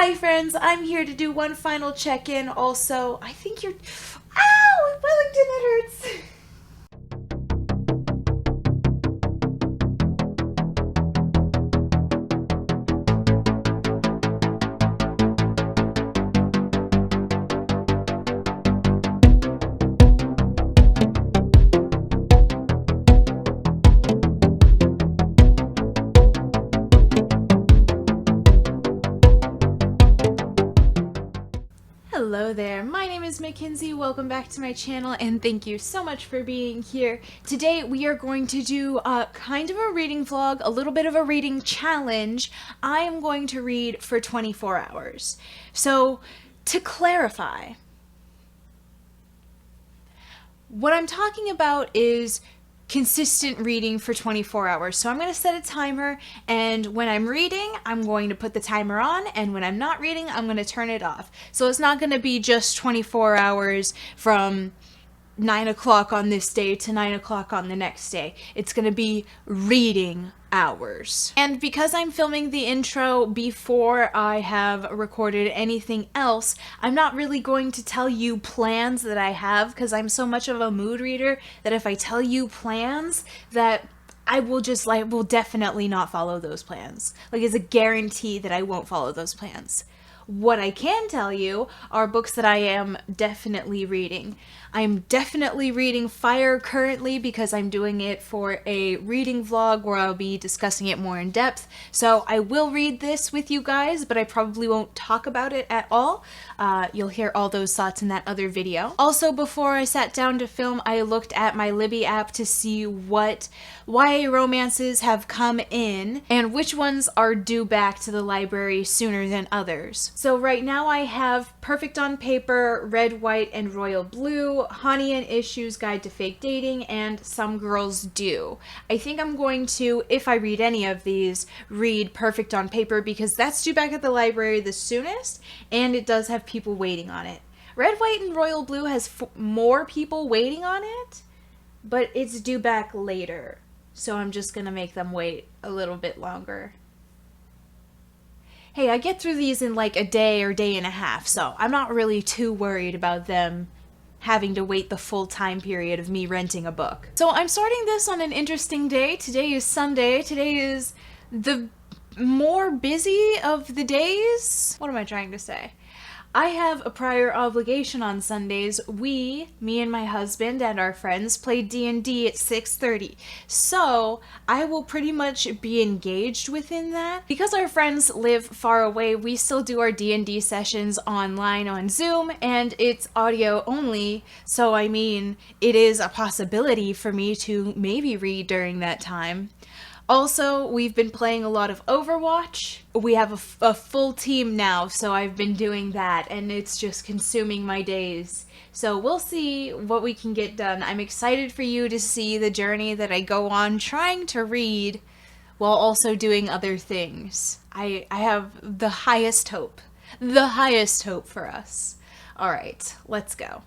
Hi friends, I'm here to do one final check-in. Also, I think you're... Ow! Wellington, that hurts! Hello there, my name is Mackenzie, welcome back to my channel, and thank you so much for being here. Today we are going to do kind of a reading vlog, a little bit of a reading challenge. I am going to read for 24 hours. So, to clarify, what I'm talking about is consistent reading for 24 hours. So I'm going to set a timer, and when I'm reading, I'm going to put the timer on, and when I'm not reading, I'm going to turn it off. So it's not going to be just 24 hours from 9 o'clock on this day to 9 o'clock on the next day. It's going to be reading hours. And because I'm filming the intro before I have recorded anything else, I'm not really going to tell you plans that I have, because I'm so much of a mood reader that if I tell you plans, that I will will definitely not follow those plans. Like, it's a guarantee that I won't follow those plans. What I can tell you are books that I am definitely reading. I'm definitely reading Fire currently because I'm doing it for a reading vlog where I'll be discussing it more in depth. So I will read this with you guys, but I probably won't talk about it at all. You'll hear all those thoughts in that other video. Also, before I sat down to film, I looked at my Libby app to see what YA romances have come in and which ones are due back to the library sooner than others. So right now I have Perfect on Paper, Red, White, and Royal Blue, Honey and Issues Guide to Fake Dating, and Some Girls Do. I think I'm going to, if I read any of these, read Perfect on Paper because that's due back at the library the soonest, and it does have people waiting on it. Red, White, and Royal Blue has more people waiting on it, but it's due back later. So I'm just gonna make them wait a little bit longer. Hey, I get through these in like a day or day and a half, so I'm not really too worried about them having to wait the full time period of me renting a book. So I'm starting this on an interesting day. Today is Sunday. Today is the more busy of the days. What am I trying to say? I have a prior obligation on Sundays. Me and my husband and our friends play D&D at 6:30. So I will pretty much be engaged within that. Because our friends live far away, we still do our D&D sessions online on Zoom, and it's audio only. So I mean, it is a possibility for me to maybe read during that time. Also, we've been playing a lot of Overwatch. We have a full team now, so I've been doing that, and it's just consuming my days. So we'll see what we can get done. I'm excited for you to see the journey that I go on trying to read while also doing other things. I have the highest hope for us. All right, let's go.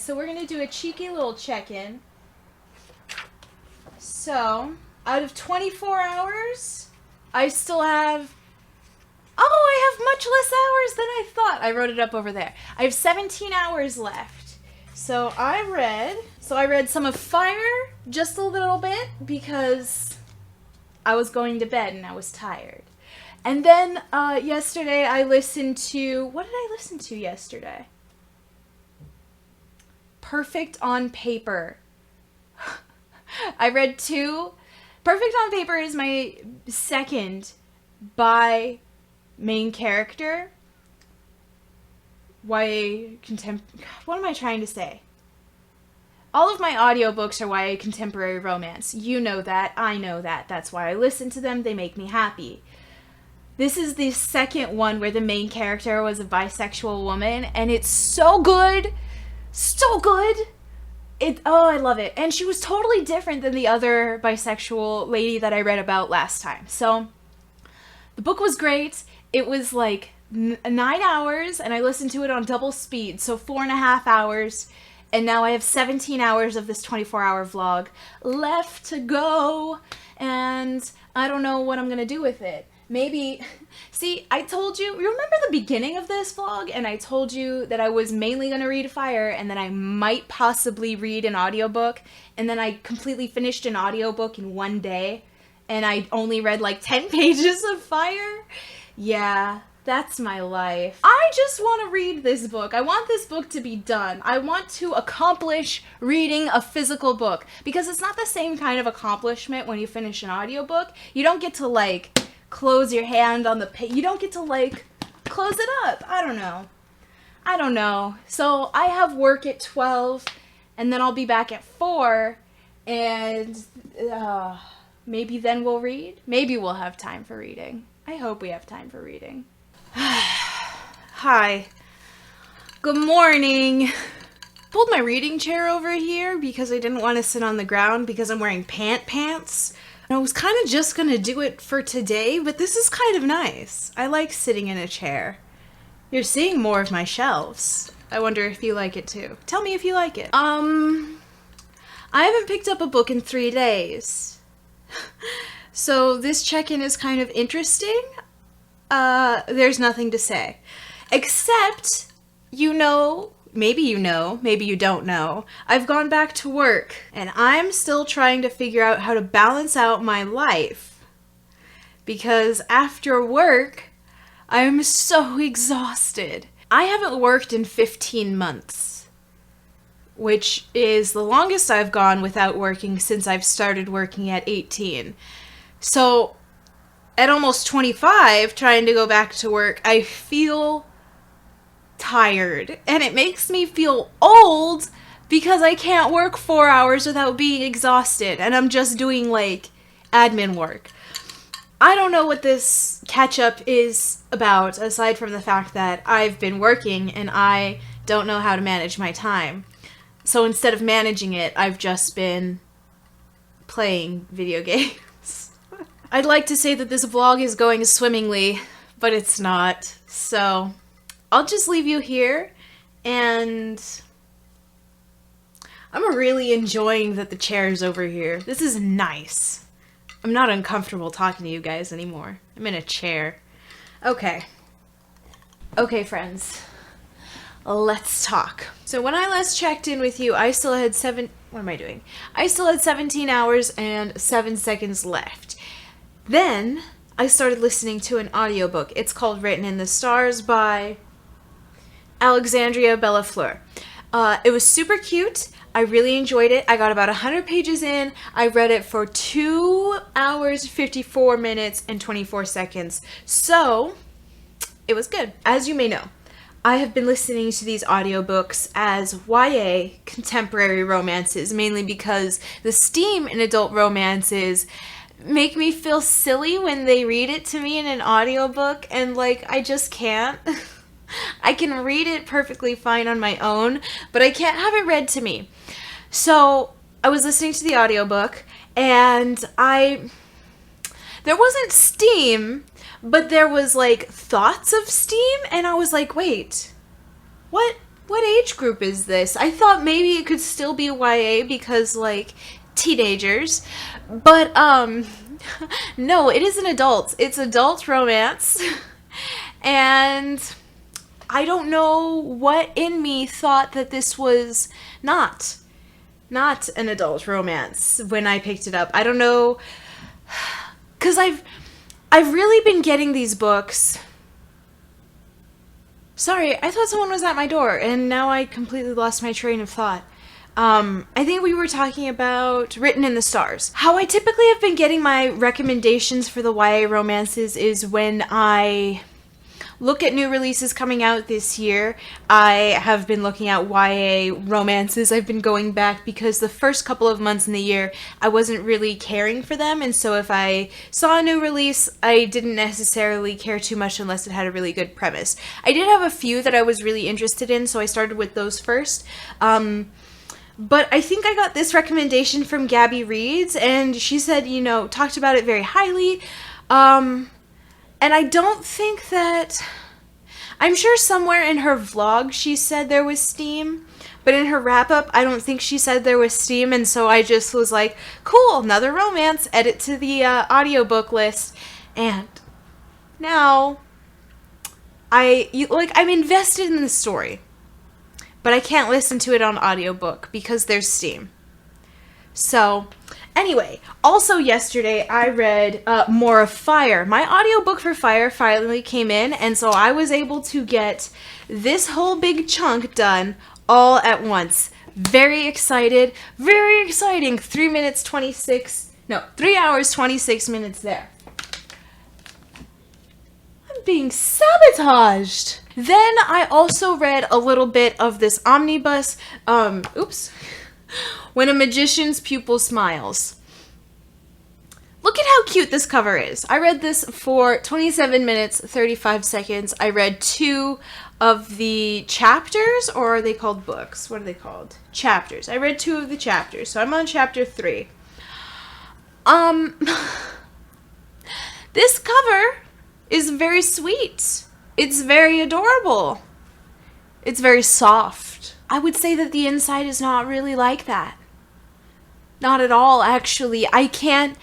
so we're going to do a cheeky little check-in. So, out of 24 hours, I still have... Oh, I have much less hours than I thought. I wrote it up over there. I have 17 hours left. So I read some of Fire just a little bit because I was going to bed and I was tired. And then yesterday I listened to... What did I listen to yesterday? Perfect on Paper. I read 2. Perfect on Paper is my second by main character. What am I trying to say? All of my audiobooks are YA contemporary romance. You know that. I know that. That's why I listen to them. They make me happy. This is the second one where the main character was a bisexual woman, and it's so good. So good. I love it. And she was totally different than the other bisexual lady that I read about last time. So, the book was great. It was like 9 hours, and I listened to it on double speed, so 4.5 hours. And now I have 17 hours of this 24-hour vlog left to go, and I don't know what I'm going to do with it. Maybe, see, I told you, remember the beginning of this vlog? And I told you that I was mainly going to read Fire, and then I might possibly read an audiobook, and then I completely finished an audiobook in one day, and I only read like 10 pages of Fire? Yeah, that's my life. I just want to read this book. I want this book to be done. I want to accomplish reading a physical book, because it's not the same kind of accomplishment when you finish an audiobook. You don't get to like close your hand on the page. You don't get to like close it up. I don't know. So I have work at 12, and then I'll be back at 4, and maybe then we'll read. Maybe we'll have time for reading. I hope we have time for reading. Hi. Good morning. Pulled my reading chair over here because I didn't want to sit on the ground because I'm wearing pants. I was kind of just going to do it for today, but this is kind of nice. I like sitting in a chair. You're seeing more of my shelves. I wonder if you like it too. Tell me if you like it. I haven't picked up a book in 3 days. So this check-in is kind of interesting. There's nothing to say. Except, maybe you don't know, I've gone back to work, and I'm still trying to figure out how to balance out my life. Because after work, I'm so exhausted. I haven't worked in 15 months, which is the longest I've gone without working since I've started working at 18. So, at almost 25, trying to go back to work, I feel tired. And it makes me feel old because I can't work 4 hours without being exhausted. And I'm just doing, like, admin work. I don't know what this catch-up is about, aside from the fact that I've been working and I don't know how to manage my time. So instead of managing it, I've just been playing video games. I'd like to say that this vlog is going swimmingly, but it's not. So, I'll just leave you here, and I'm really enjoying that the chair is over here. This is nice. I'm not uncomfortable talking to you guys anymore. I'm in a chair. Okay. Okay, friends. Let's talk. So when I last checked in with you, I still had 17 hours and 7 seconds left. Then, I started listening to an audiobook. It's called Written in the Stars by Alexandria Bellafleur. It was super cute. I really enjoyed it. I got about 100 pages in. I read it for 2 hours, 54 minutes, and 24 seconds. So, it was good. As you may know, I have been listening to these audiobooks as YA contemporary romances, mainly because the steam in adult romances make me feel silly when they read it to me in an audiobook, and like I just can't. I can read it perfectly fine on my own, but I can't have it read to me. So I was listening to the audiobook, and there wasn't steam, but there was like thoughts of steam, and I was like, wait, what what age group is this? I thought maybe it could still be YA because, like, teenagers. But, no, it is an adult. It's adult romance. And I don't know what in me thought that this was not an adult romance when I picked it up. I don't know, because I've really been getting these books. Sorry, I thought someone was at my door, and now I completely lost my train of thought. I think we were talking about Written in the Stars. How I typically have been getting my recommendations for the YA romances is when I look at new releases coming out this year. I have been looking at YA romances. I've been going back because the first couple of months in the year, I wasn't really caring for them. And so if I saw a new release, I didn't necessarily care too much unless it had a really good premise. I did have a few that I was really interested in, so I started with those first. But I think I got this recommendation from Gabby Reads, and she said, talked about it very highly. And I don't think that... I'm sure somewhere in her vlog she said there was steam, but in her wrap-up I don't think she said there was steam, and so I just was like, cool, another romance, edit to the audiobook list. And now I'm invested in the story, but I can't listen to it on audiobook because there's steam. So... Anyway, also yesterday I read more of Fire. My audiobook for Fire finally came in, and so I was able to get this whole big chunk done all at once. Very excited. Very exciting. 3 hours, 26 minutes there. I'm being sabotaged. Then I also read a little bit of this omnibus, When a Magician's Pupil Smiles. Look at how cute this cover is. I read this for 27 minutes, 35 seconds. I read 2 of the chapters, or are they called books? What are they called? Chapters. I read 2 of the chapters, so I'm on chapter 3. This cover is very sweet. It's very adorable. It's very soft. I would say that the inside is not really like that. Not at all, actually. I can't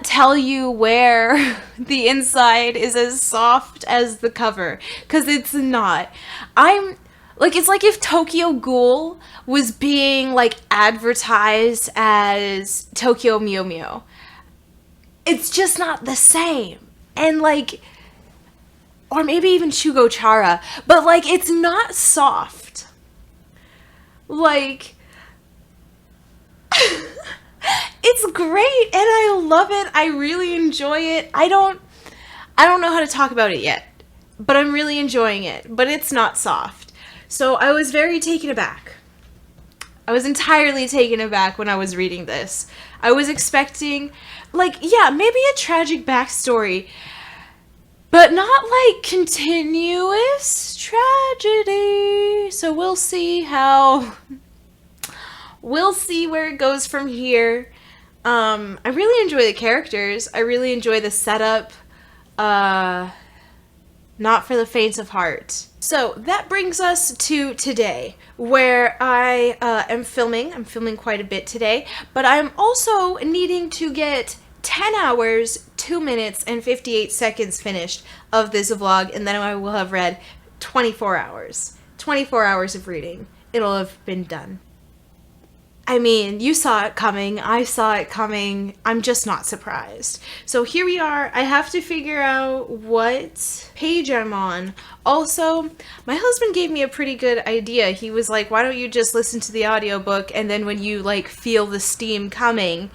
tell you where the inside is as soft as the cover, because it's not. It's like if Tokyo Ghoul was being, advertised as Tokyo Mew Mew. It's just not the same. And, or maybe even Shugo Chara, but, it's not soft. It's great, and I love it. I really enjoy it. I don't know how to talk about it yet, but I'm really enjoying it, but it's not soft. So I was very taken aback. I was entirely taken aback when I was reading this. I was expecting, maybe a tragic backstory, but not, continuous tragedy. So we'll see where it goes from here. I really enjoy the characters. I really enjoy the setup. Not for the faint of heart. So that brings us to today, where I am filming. I'm filming quite a bit today, but I'm also needing to get 10 hours, 2 minutes, and 58 seconds finished of this vlog, and then I will have read 24 hours. 24 hours of reading. It'll have been done. I mean, you saw it coming. I saw it coming. I'm just not surprised. So here we are. I have to figure out what page I'm on. Also, my husband gave me a pretty good idea. He was like, why don't you just listen to the audiobook, and then when you, feel the steam coming,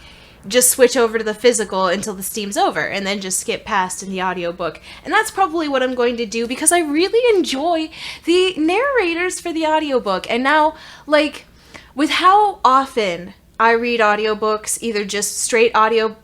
just switch over to the physical until the steam's over, and then just skip past in the audiobook. And that's probably what I'm going to do, because I really enjoy the narrators for the audiobook. And now, with how often I read audiobooks, either just straight audio,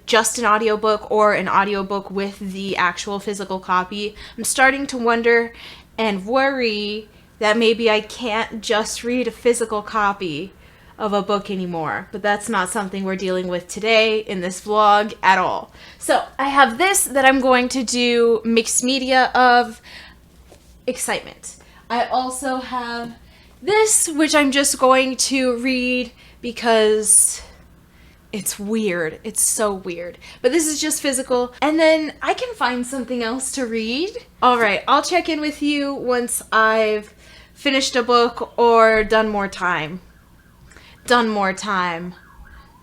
just an audiobook, or an audiobook with the actual physical copy, I'm starting to wonder and worry that maybe I can't just read a physical copy of a book anymore. But that's not something we're dealing with today in this vlog at all. So I have this that I'm going to do mixed media of excitement. I also have this, which I'm just going to read because it's weird. It's so weird. But this is just physical. And then I can find something else to read. All right, I'll check in with you once I've finished a book or done more time. Done more time.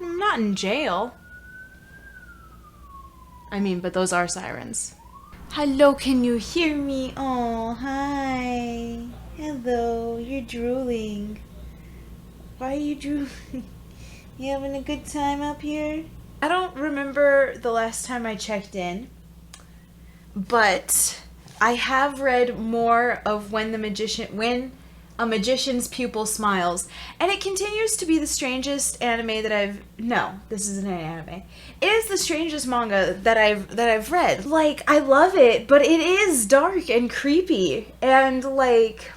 I'm not in jail. I mean, but those are sirens. Hello, can you hear me? Oh, hi. Hello, you're drooling. Why are you drooling? You having a good time up here? I don't remember the last time I checked in, but I have read more of When a Magician's Pupil Smiles, and it continues to be the strangest anime that this isn't an anime. It is the strangest manga that I've read. Like, I love it, but it is dark and creepy, and like,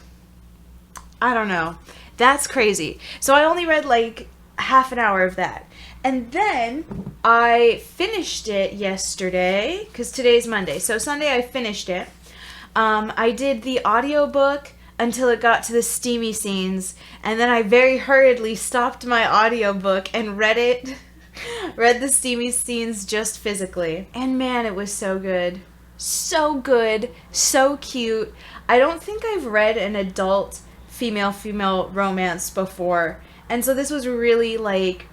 I don't know. That's crazy. So I only read like half an hour of that. And then I finished it yesterday, because today's Monday. So Sunday I finished it. I did the audiobook until it got to the steamy scenes, and then I very hurriedly stopped my audiobook and read the steamy scenes just physically. And man, it was so good. So good, so cute. I don't think I've read an adult female romance before, and so this was really like,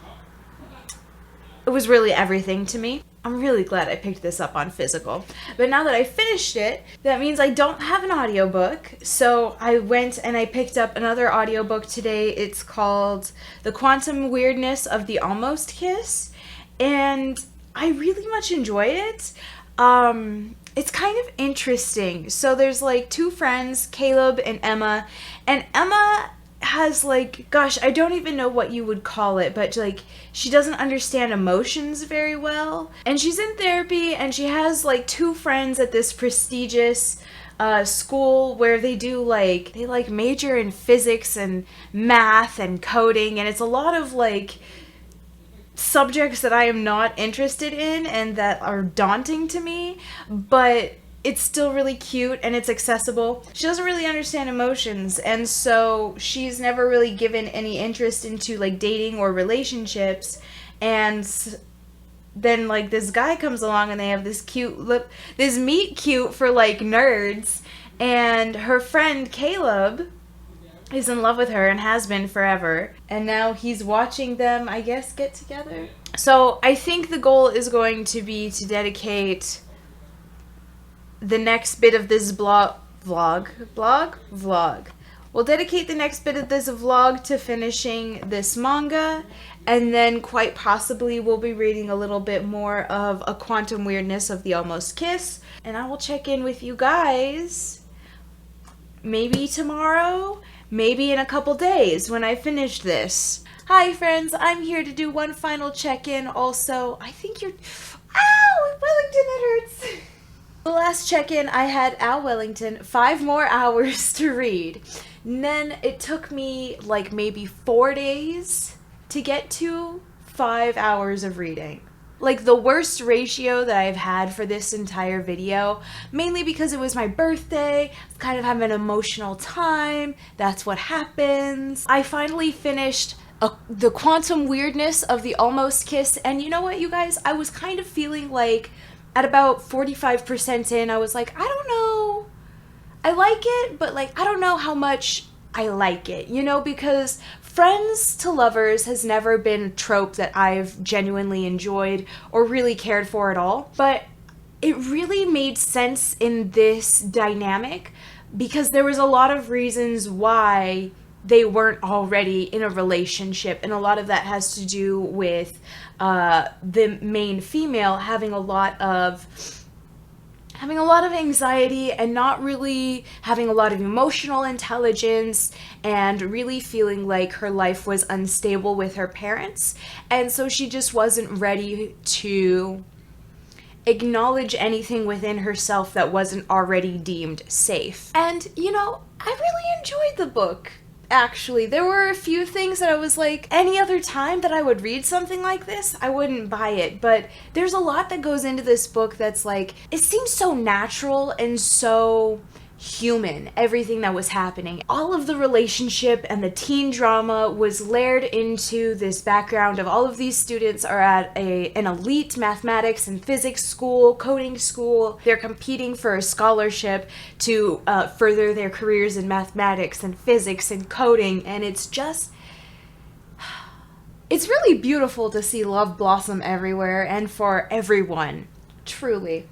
it was really everything to me. I'm really glad I picked this up on physical. But now that I finished it, that means I don't have an audiobook. So I went and I picked up another audiobook today. It's called The Quantum Weirdness of the Almost Kiss. And I really much enjoyed it. It's kind of interesting. So there's like two friends, Caleb and Emma. And Emma has like, gosh, I don't even know what you would call it, but like, she doesn't understand emotions very well. And she's in therapy, and she has like two friends at this prestigious school where they major in physics and math and coding, and it's a lot of like subjects that I am not interested in and that are daunting to me, but it's still really cute and it's accessible. She doesn't really understand emotions, and so she's never really given any interest into like dating or relationships. And then like this guy comes along and they have this meet cute for like nerds, and her friend Caleb is in love with her and has been forever, and now he's watching them, I guess, get together. So I think the goal is going to be to dedicate the next bit of this vlog. We'll dedicate the next bit of this vlog to finishing this manga, and then quite possibly we'll be reading a little bit more of A Quantum Weirdness of the Almost Kiss, and I will check in with you guys maybe tomorrow, maybe in a couple days when I finish this. Hi friends, I'm here to do one final check-in. Also, I think you're... Ow! Wellington, that hurts! The last check-in, I had Al Wellington 5 more hours to read. And then it took me like maybe 4 days to get to 5 hours of reading. Like the worst ratio that I've had for this entire video, mainly because it was my birthday, I was kind of having an emotional time, that's what happens. I finally finished The Quantum Weirdness of the Almost Kiss, and you know what, you guys? I was kind of feeling like at about 45% in, I was like, I don't know. I like it, but like, I don't know how much I like it, you know, because friends to lovers has never been a trope that I've genuinely enjoyed or really cared for at all. But it really made sense in this dynamic because there was a lot of reasons why they weren't already in a relationship, and a lot of that has to do with the main female having a lot of anxiety and not really having a lot of emotional intelligence, and really feeling like her life was unstable with her parents, and so she just wasn't ready to acknowledge anything within herself that wasn't already deemed safe. And you know, I really enjoyed the book. Actually, there were a few things that I was like, any other time that I would read something like this, I wouldn't buy it. But there's a lot that goes into this book that's like, it seems so natural and so human, everything that was happening. All of the relationship and the teen drama was layered into this background of all of these students are at an elite mathematics and physics school, coding school. They're competing for a scholarship to further their careers in mathematics and physics and coding, and it's really beautiful to see love blossom everywhere and for everyone, truly.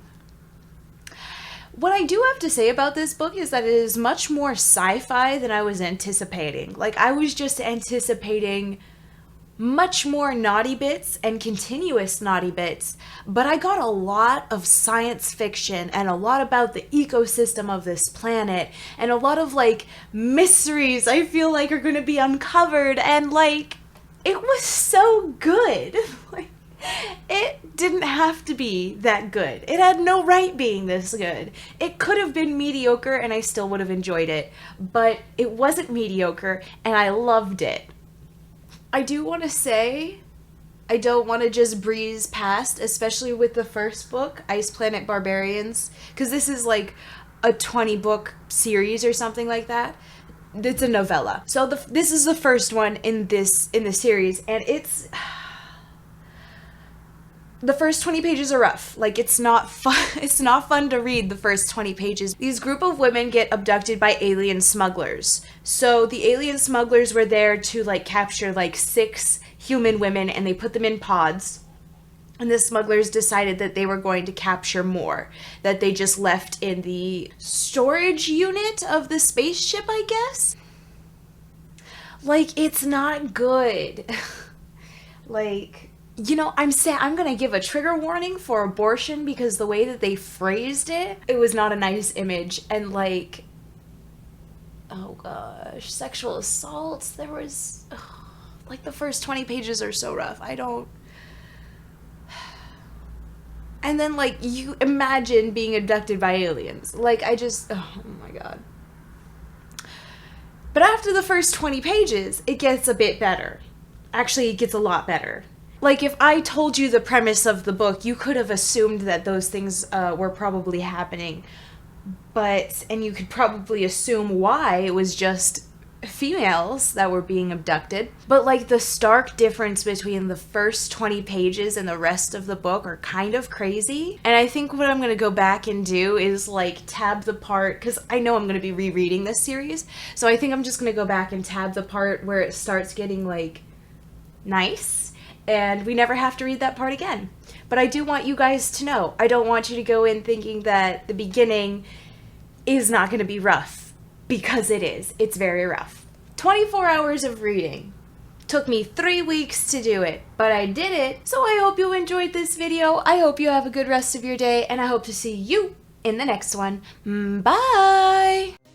What I do have to say about this book is that it is much more sci-fi than I was anticipating. Like, I was just anticipating much more naughty bits and continuous naughty bits, but I got a lot of science fiction and a lot about the ecosystem of this planet and a lot of, like, mysteries I feel like are going to be uncovered, and, like, it was so good. Like, it didn't have to be that good. It had no right being this good. It could have been mediocre and I still would have enjoyed it, but it wasn't mediocre and I loved it. I do want to say, I don't want to just breeze past, especially with the first book, Ice Planet Barbarians, because this is like a 20-book series or something like that. It's a novella. So this is the first one in the series, and it's... The first 20 pages are rough. Like, it's not fun. It's not fun to read the first 20 pages. These group of women get abducted by alien smugglers. So the alien smugglers were there to, like, capture, like, 6 human women, and they put them in pods. And the smugglers decided that they were going to capture more, that they just left in the storage unit of the spaceship, I guess? Like, it's not good. Like... You know, I'm going to give a trigger warning for abortion because the way that they phrased it, it was not a nice image. And, like, oh gosh, sexual assaults, there was, like, the first 20 pages are so rough. And then, like, you imagine being abducted by aliens. Like, oh my god. But after the first 20 pages, it gets a bit better. Actually, it gets a lot better. Like, if I told you the premise of the book, you could have assumed that those things were probably happening. And you could probably assume why it was just females that were being abducted. But, like, the stark difference between the first 20 pages and the rest of the book are kind of crazy. And I think what I'm going to go back and do is, like, tab the part, because I know I'm going to be rereading this series. So I think I'm just going to go back and tab the part where it starts getting, like, nice. And we never have to read that part again. But I do want you guys to know, I don't want you to go in thinking that the beginning is not going to be rough. Because it is. It's very rough. 24 hours of reading. Took me 3 weeks to do it. But I did it. So I hope you enjoyed this video. I hope you have a good rest of your day. And I hope to see you in the next one. Bye!